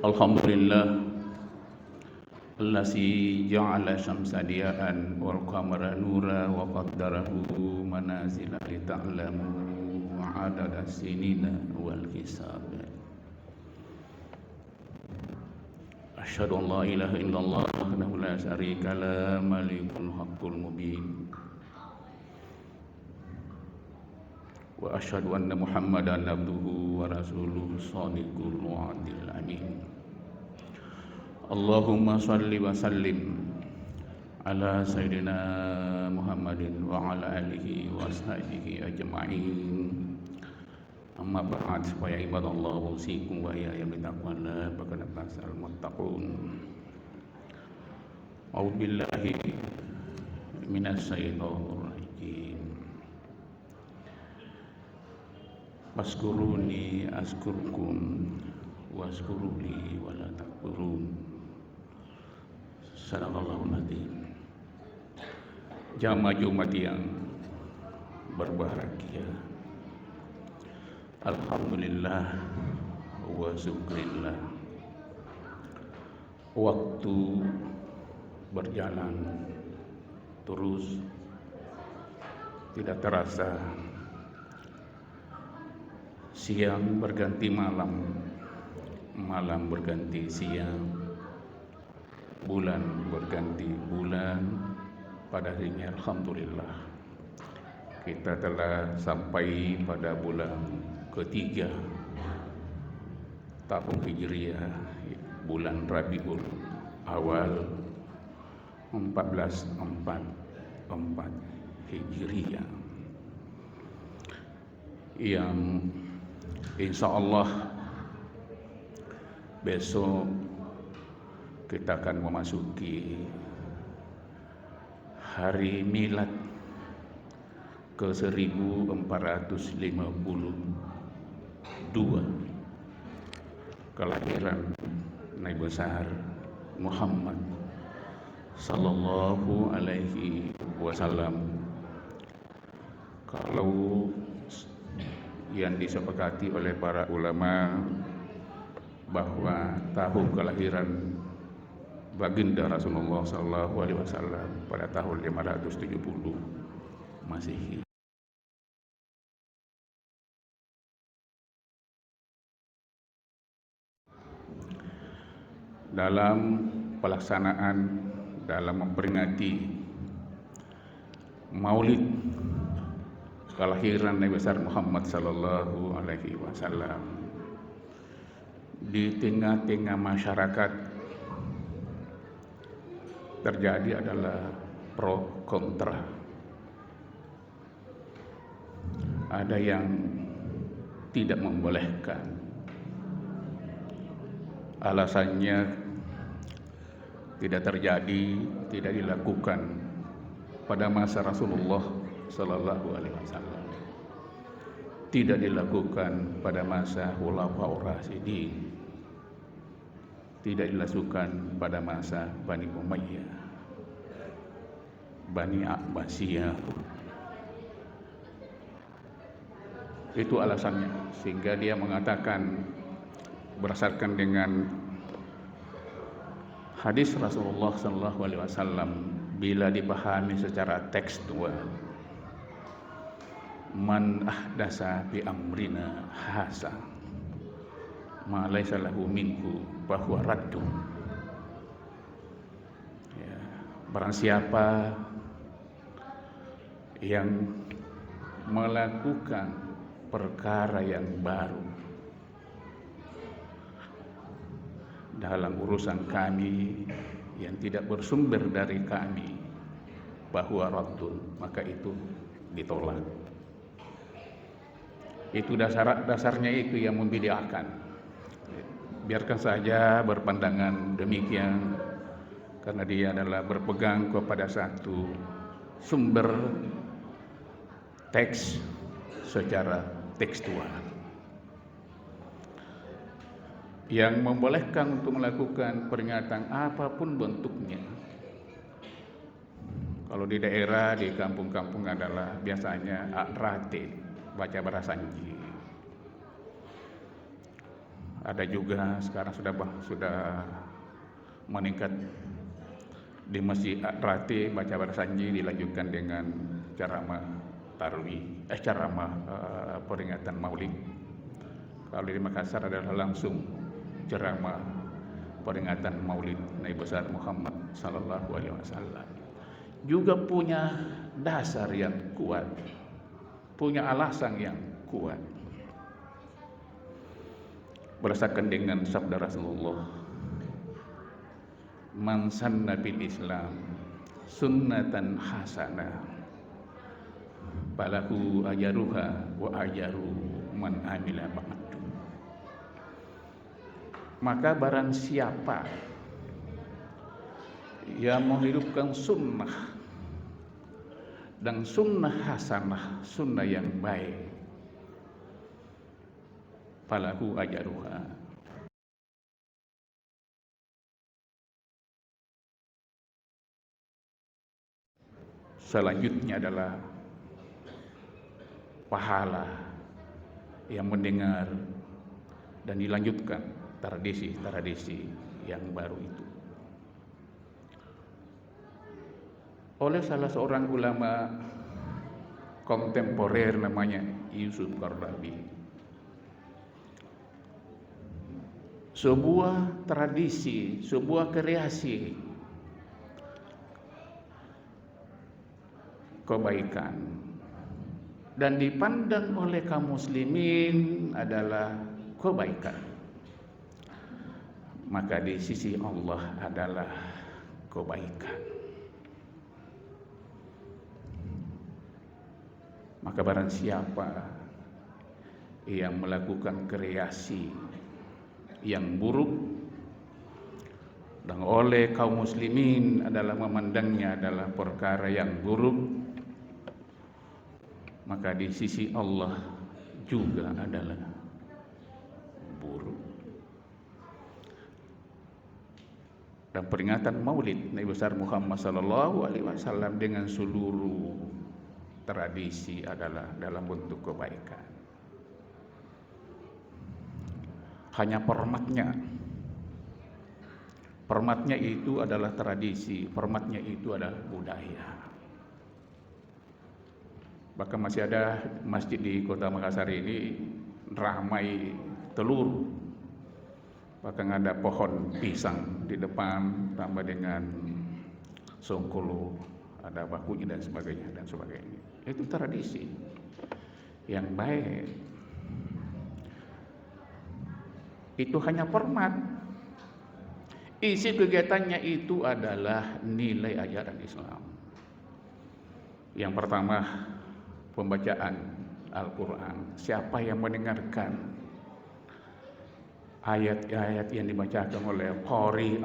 Alhamdulillah allazi ja'ala syamsa diya'an wal qamara nura wa qaddarahu manazila li ta'lamu adada sinina wal hisab. Asyhadu an la ilaha illallah wahdahu la syarika la malikul haqqul mubin. Wa asyhadu anna Muhammadan abduhu wa rasuluhu shadiqul wa'dil amin. Allahumma salli wa sallim ala sayyidina Muhammadin wa ala alihi wa sahbihi ajma'in. Amma ba'd, fa ya ibadallah usikum wa ya bitaqwallah faqad fasal muttaqun. A'udzu billahi minasy syaithanir rajim. Waskuruni askurkum waskuruli wa la takfurun. Sadaqallahul adzim. Jamaah Jumat yang berbahagia, alhamdulillah wa syukrillah. Waktu berjalan terus, tidak terasa. Siang berganti malam, malam berganti siang, bulan berganti bulan. Pada akhirnya alhamdulillah kita telah sampai pada bulan ketiga tahun Hijriah, bulan Rabiul Awal 1444 Hijriah, yang insya Allah besok kita akan memasuki hari milad ke 1452 kelahiran Nabi besar Muhammad sallallahu alaihi wasallam. Kalau yang disepakati oleh para ulama bahwa tahun kelahiran baginda Rasulullah sallallahu alaihi wasallam pada tahun 570 Masehi. Dalam pelaksanaan, dalam memperingati Maulid kelahiran Nabi besar Muhammad sallallahu alaihi wasallam, di tengah-tengah masyarakat terjadi adalah pro kontra. Ada yang tidak membolehkan, alasannya tidak terjadi, tidak dilakukan pada masa Rasulullah sallallahu alaihi wasallam, tidak dilakukan pada masa Khulafaur Rasyidin, tidak dilakukan pada masa Bani Umayyah, Bani Abbasiyah. Itu alasannya, sehingga dia mengatakan berdasarkan dengan hadis Rasulullah sallallahu alaihi wasallam, bila dipahami secara tekstual, man ahdasa bi amrina hasa ma laisa lahu minhu bahwa raddu. Ya, barang siapa yang melakukan perkara yang baru dalam urusan kami yang tidak bersumber dari kami, bahwa raddun, maka itu ditolak. Itu dasarnya itu yang membidakan. Biarkan saja berpandangan demikian, karena dia adalah berpegang kepada satu sumber teks secara tekstual yang membolehkan untuk melakukan peringatan apapun bentuknya. Kalau di daerah, di kampung-kampung adalah biasanya akrate, baca barasanji. Ada juga sekarang sudah meningkat di Masjid Rati, baca bersanji dilanjutkan dengan ceramah peringatan Maulid. Kalau di Makassar adalah langsung ceramah peringatan Maulid Nabi besar Muhammad sallallahu alaihi wasallam. Juga punya dasar yang kuat, punya alasan yang kuat. Berdasarkan dengan sabda Rasulullah, man sanna bil Islam sunnatan hasanah falahu ajaruha wa ajaru man amila ba'du. Maka barang siapa yang menghidupkan sunnah dan sunnah hasanah, sunnah yang baik, falahu ajaruha, selanjutnya adalah pahala yang mendengar dan dilanjutkan tradisi yang baru itu oleh salah seorang ulama kontemporer namanya Yusuf Qaradawi. Sebuah tradisi, sebuah kreasi kebaikan dan dipandang oleh kaum muslimin adalah kebaikan, maka di sisi Allah adalah kebaikan. Maka barang siapa yang melakukan kreasi yang buruk dan oleh kaum muslimin adalah memandangnya adalah perkara yang buruk, maka di sisi Allah juga adalah buruk. Dan peringatan Maulid Nabi besar Muhammad sallallahu alaihi wasallam dengan seluruh tradisi adalah dalam bentuk kebaikan. Hanya formatnya itu adalah tradisi, formatnya itu adalah budaya. Bahkan masih ada masjid di kota Makassar ini ramai telur, bahkan ada pohon pisang di depan tambah dengan songkolo, ada bakunya dan sebagainya. Itu tradisi yang baik. Itu hanya format. Isi kegiatannya itu adalah nilai ajaran Islam. Yang pertama, pembacaan Al-Quran. Siapa yang mendengarkan ayat-ayat yang dibacakan oleh qari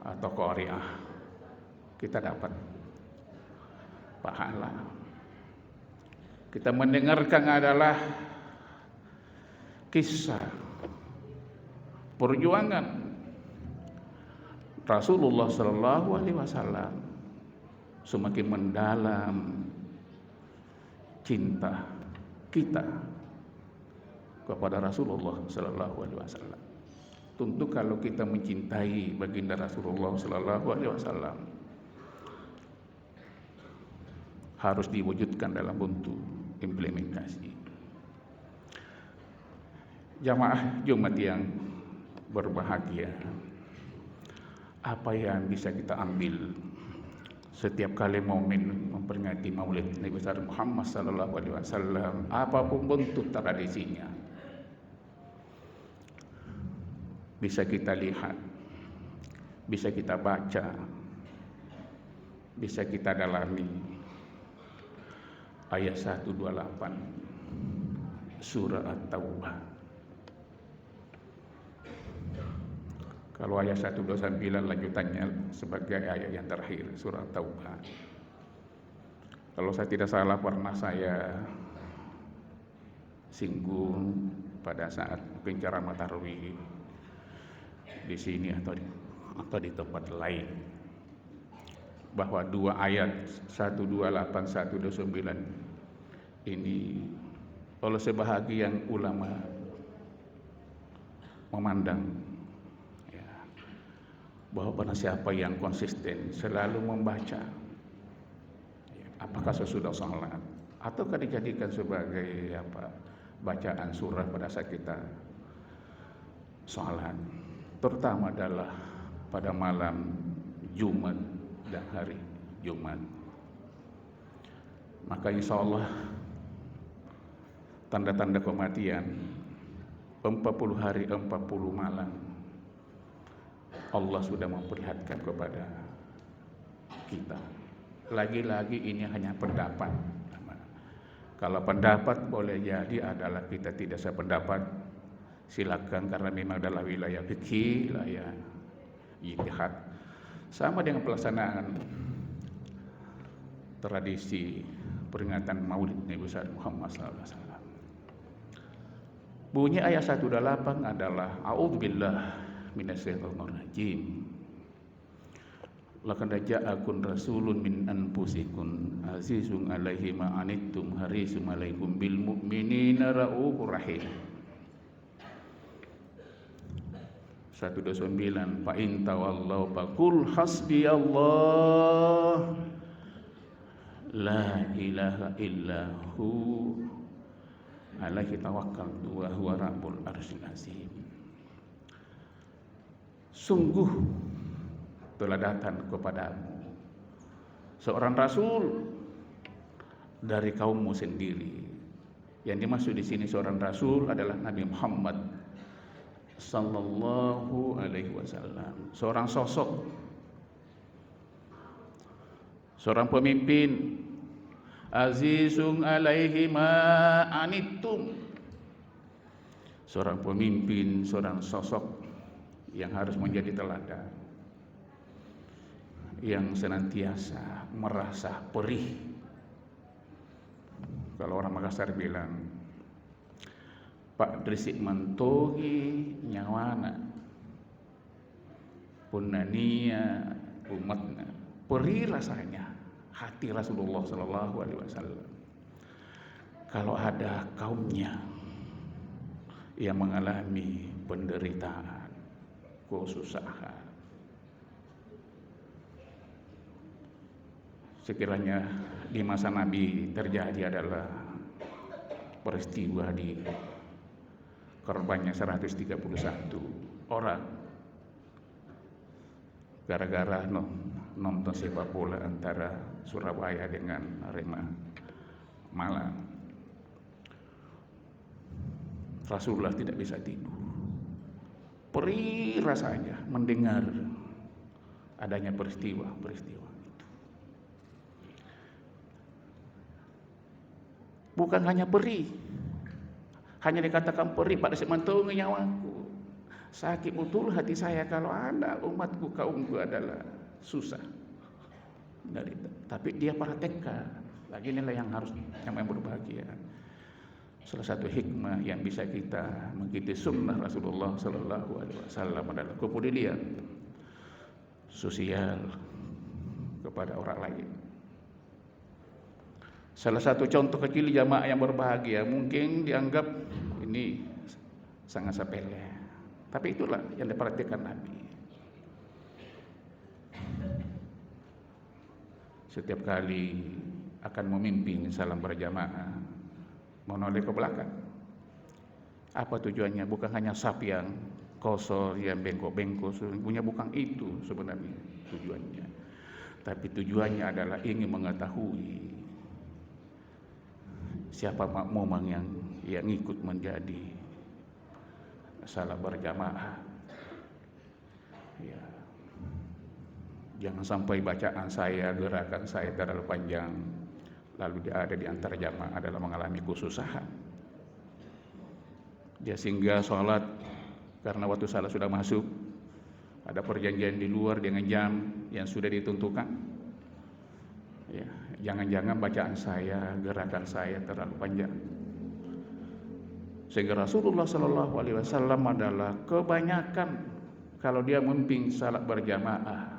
atau qari'ah, kita dapat pahala. Kita mendengarkan adalah kisah perjuangan Rasulullah sallallahu alaihi wasallam, semakin mendalam cinta kita kepada Rasulullah sallallahu alaihi wasallam. Tentu kalau kita mencintai baginda Rasulullah sallallahu alaihi wasallam harus diwujudkan dalam bentuk implementasi. Jamaah Jumat yang berbahagia, apa yang bisa kita ambil setiap kali momen memperingati Maulid Nabi besar Muhammad sallallahu alaihi wasallam, apapun bentuk tradisinya, bisa kita lihat, bisa kita baca, bisa kita dalami. Ayat 128 surah At-Taubah. Kalau ayat 129 lanjutannya sebagai ayat yang terakhir surah Taubah. Kalau saya tidak salah pernah saya singgung pada saat ceramah tarawih di sini atau di tempat lain, bahwa dua ayat 128 129 ini oleh sebahagian ulama memandang ya, bahwa barang siapa yang konsisten selalu membaca, ya, apakah sesudah sholat ataukah dijadikan sebagai bacaan surah pada saat kita sholat, terutama adalah pada malam Jumat dan hari Jumat, maka insya Allah tanda-tanda kematian 40 hari 40 malam Allah sudah memperlihatkan kepada kita. Lagi-lagi ini hanya pendapat. Kalau pendapat boleh jadi adalah kita tidak sependapat, silakan, karena memang adalah wilayah fikih, wilayah ijtihad. Sama dengan pelaksanaan tradisi peringatan Maulid Nabi Muhammad SAW. Bunyi ayat 128 adalah a'udzubillah minasyaitonir rajim. Laqad ja'akum rasulun min anfusikum azizun 'alaihi ma anittum harisun 'alaikum bil mu'minina raufur rahim. 129 fa in tawallaw faqul hasbiyallah la ilaha illahu alaihi tawakkaltu wa huwa rabbul arsyil azim. Sungguh telah datang kepadamu seorang rasul dari kaummu sendiri. Yang dimaksud di sini seorang rasul adalah Nabi Muhammad sallallahu alaihi wasallam, seorang sosok, seorang pemimpin. Azizun alaihi ma anittum, seorang pemimpin, seorang sosok yang harus menjadi teladan, yang senantiasa merasa perih. Kalau orang Makassar bilang, Pak Drisik mentogi nyawana punania umatna, perih rasanya hati Rasulullah Sallallahu Alaihi Wasallam kalau ada kaumnya yang mengalami penderitaan, kesusahan. Sekiranya di masa Nabi terjadi adalah peristiwa di korbannya 131 orang gara-gara nonton sepak bola antara Surabaya dengan Arema Malang. Rasulullah tidak bisa tidur, perih rasanya mendengar adanya peristiwa itu. Bukan hanya perih, hanya dikatakan perih pada sementungi nyawaku, sakit betul hati saya kalau ada umatku, kaumku adalah susah. Tapi dia praktekkan. Lagi inilah yang harus yang berbahagia. Salah satu hikmah yang bisa kita mengikuti sunnah Rasulullah Sallallahu Alaihi Wasallam adalah kepedulian sosial kepada orang lain. Salah satu contoh kecil jamaah yang berbahagia mungkin dianggap ini sangat sepele, tapi itulah yang diperhatikan Nabi. Setiap kali akan memimpin salam berjamaah menoleh ke belakang. Apa tujuannya? Bukan hanya saf yang kosor, yang bengkok-bengkok, punya bukan itu sebenarnya tujuannya. Tapi tujuannya adalah ingin mengetahui siapa makmum yang ikut menjadi salam berjamaah. Ya. Jangan sampai bacaan saya, gerakan saya terlalu panjang, lalu dia ada di antara jamaah adalah mengalami kesusahan. Dia sehingga sholat karena waktu salat sudah masuk, ada perjanjian di luar dengan jam yang sudah ditentukan. Ya, jangan-jangan bacaan saya, gerakan saya terlalu panjang. Sehingga Rasulullah Sallallahu Alaihi Wasallam adalah kebanyakan kalau dia memimpin salat berjamaah,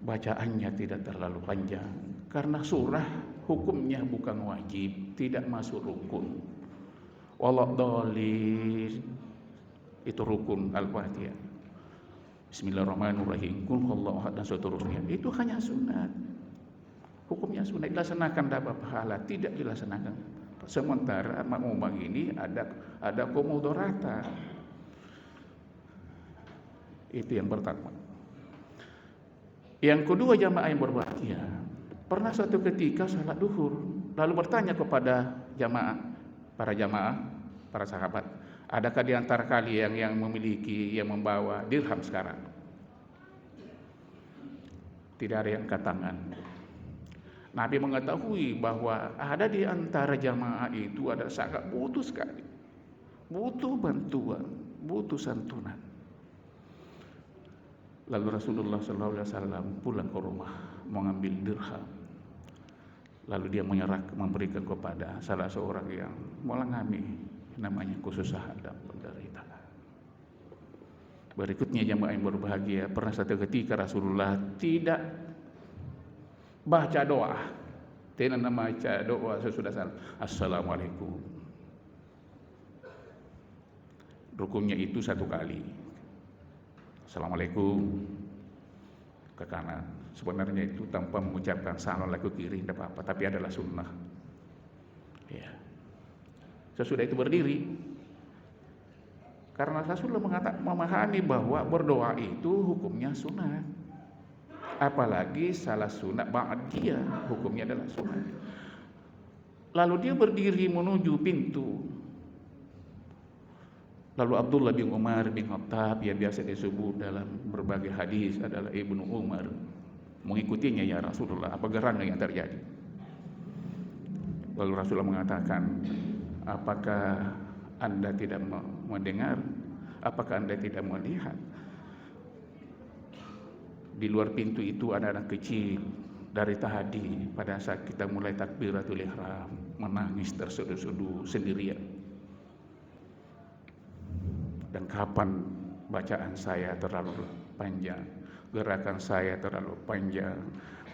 bacaannya tidak terlalu panjang karena surah hukumnya bukan wajib, tidak masuk rukun. Waladhdallin. Itu rukun Al-Fatihah. Bismillahirrahmanirrahim. Qul huwallahu ahad dan seterusnya. Itu hanya sunat. Hukumnya sunat, dilaksanakan dapat pahala, tidak dilaksanakan. Sementara makmum ini ada komudorata. Itu yang pertama. Yang kedua, jamaah yang berbahagia. Pernah suatu ketika salat duhur, lalu bertanya kepada para jamaah, para sahabat, adakah di antara kalian yang memiliki, yang membawa dirham sekarang? Tidak ada yang angkat tangan. Nabi mengetahui bahwa ada di antara jamaah itu ada sangat butuh sekali, butuh bantuan, butuh santunan. Lalu Rasulullah SAW pulang ke rumah mengambil dirham. Lalu dia memberikan kepada salah seorang yang mengalami namanya kesusahan dan penderitaan. Berikutnya jamaah yang berbahagia, pernah satu ketika Rasulullah tidak baca doa. Tidak baca doa sesudah salam. Assalamualaikum. Rukunnya itu satu kali. Assalamualaikum ke kanan. Sebenarnya itu tanpa mengucapkan salam ke kiri tidak apa-apa, tapi adalah sunnah. Ya. Sesudah itu berdiri. Karena Rasulullah memahami bahwa berdoa itu hukumnya sunat. Apalagi salah sunat ba'diyah, hukumnya adalah sunat. Lalu dia berdiri menuju pintu. Lalu Abdullah bin Umar bin Khattab yang biasa disebut dalam berbagai hadis adalah Ibnu Umar mengikutinya, ya Rasulullah, apa gerangan yang terjadi? Lalu Rasulullah mengatakan, apakah Anda tidak mendengar? Apakah Anda tidak melihat? Di luar pintu itu ada anak kecil dari tadi pada saat kita mulai takbiratul ihram menangis terseduh-seduh sendirian. Dan kapan bacaan saya terlalu panjang, gerakan saya terlalu panjang,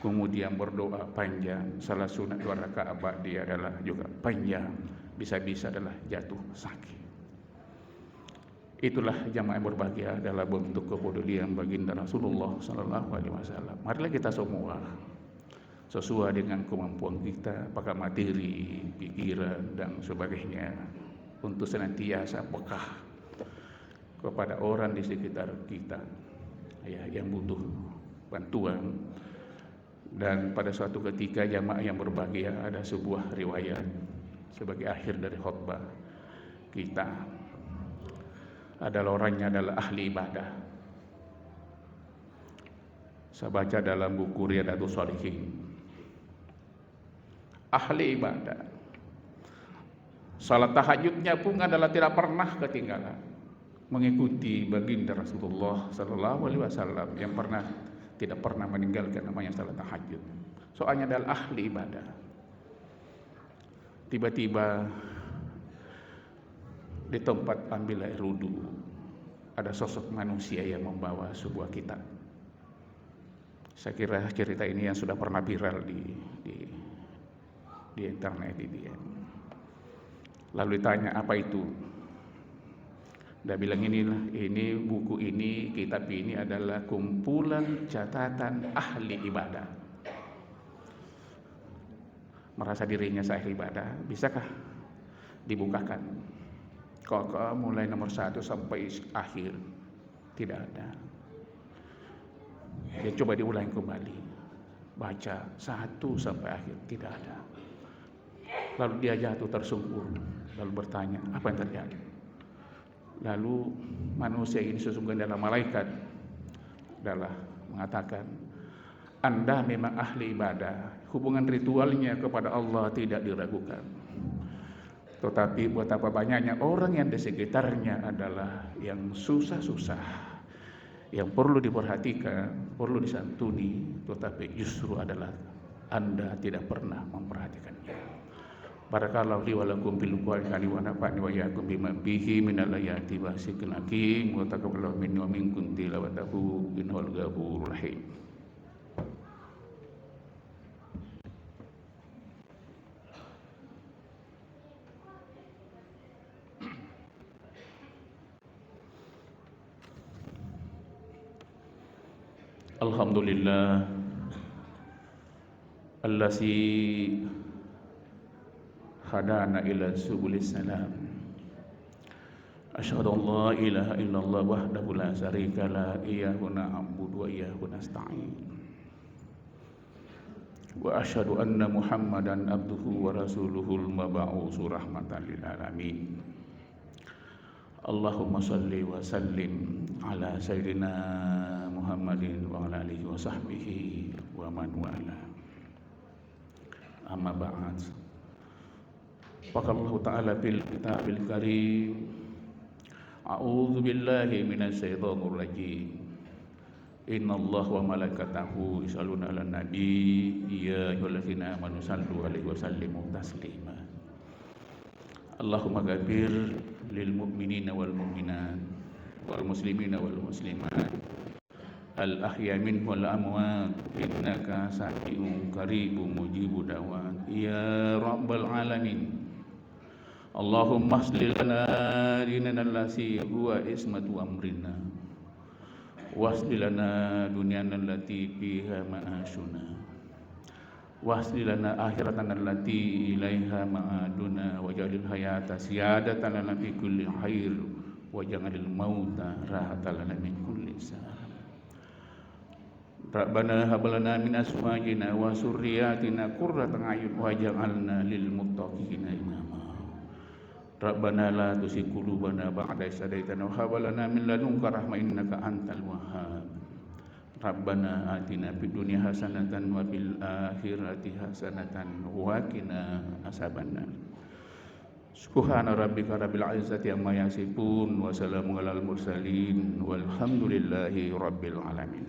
kemudian berdoa panjang, salah sunat 2 rakaat ba'diyah adalah juga panjang, bisa-bisa adalah jatuh sakit. Itulah jamaah yang berbahagia adalah bentuk kepedulian baginda Rasulullah SAW. Marilah kita semua sesuai dengan kemampuan kita, apakah materi, pikiran dan sebagainya, untuk senantiasa peka kepada orang di sekitar kita ya, yang butuh bantuan. Dan pada suatu ketika jamaah yang berbahagia, ada sebuah riwayat sebagai akhir dari khutbah kita, adalah orangnya adalah ahli ibadah. Saya baca dalam buku Riyadhus Shalihin, ahli ibadah, salat tahajudnya pun adalah tidak pernah ketinggalan, mengikuti baginda Rasulullah SAW yang tidak pernah meninggalkan namanya salat tahajud. Soalnya adalah ahli ibadah. Tiba-tiba di tempat ambil air wudu ada sosok manusia yang membawa sebuah kitab. Saya kira cerita ini yang sudah pernah viral di internet ini. Lalu ditanya apa itu? Dia bilang ini buku ini, kitab ini adalah kumpulan catatan ahli ibadah. Merasa dirinya ahli ibadah, bisakah dibukakan? Kok mulai nomor 1 sampai akhir tidak ada. Dia coba diulang kembali, baca 1 sampai akhir tidak ada. Lalu dia jatuh tersungkur, lalu bertanya apa yang terjadi. Lalu manusia ini sesungguhnya adalah malaikat, adalah mengatakan, Anda memang ahli ibadah, hubungan ritualnya kepada Allah tidak diragukan. Tetapi betapa banyaknya orang yang di sekitarnya adalah yang susah-susah, yang perlu diperhatikan, perlu disantuni, tetapi justru adalah Anda tidak pernah memperhatikannya. Barakallahu li wa lakum fil Qur'ani wa nafa'ani wa iyyakum bima fihi minal ayati wa zikril hakim wa taqabbalallahu minni wa minkum tilawatahu innal ghafurur rahim. Alhamdulillah allazi hadana ila subulis salam. Asyhadu an la ilaha illallah wahdahu la syarika la iyyahu na'budu wa iyyahu nasta'in. Wa asyhadu anna Muhammadan abduhu wa rasuluhul mab'utsu rahmatan lil alamin. Allahumma shalli wa sallim ala sayyidina Muhammadin wa ala alihi wa sahbihi wa man wala. Amma ba'd. Faqala Allah ta'ala bil kitabil karim. A'udzu billahi minasyaitonir rajim. Innallaha wa malaikatahu yusholluna 'alan nabi ya ayyuhallazina amanu shallu 'alaihi wa sallimu taslima. Allahumma ghafir lil mu'minina wal mu'minat wal muslimina wal muslimat al ahya minhum wal amwat innaka sami'un qaribun mujibud da'wat ya rabbal alamin. Allahumma aslih lana dinana allati huwa ismatu amrina waslih lana dunyana allati fiha ma'ashuna waslih lana akhiratana allati ilaiha ma'aduna waj'alil hayata siyadatan lana fi kulli khair waj'alil mauta rahatan lana min kulli shar. Rabbana hab lana min azwajina wa dzurriyyatina qurrata a'yun waj'alna lil muttaqina imama. Rabbana la tuzigh qulubana ba'da idh hadaytana wa hab lana min ladunka rahmah innaka antal wahhab. Rabbana atina fid dunya hasanatan wa fil akhirati hasanatan wa qina adzabannar. Subhana rabbika rabbil izzati amma yasifun wa salamun alal mursalin walhamdulillahi rabbil alamin.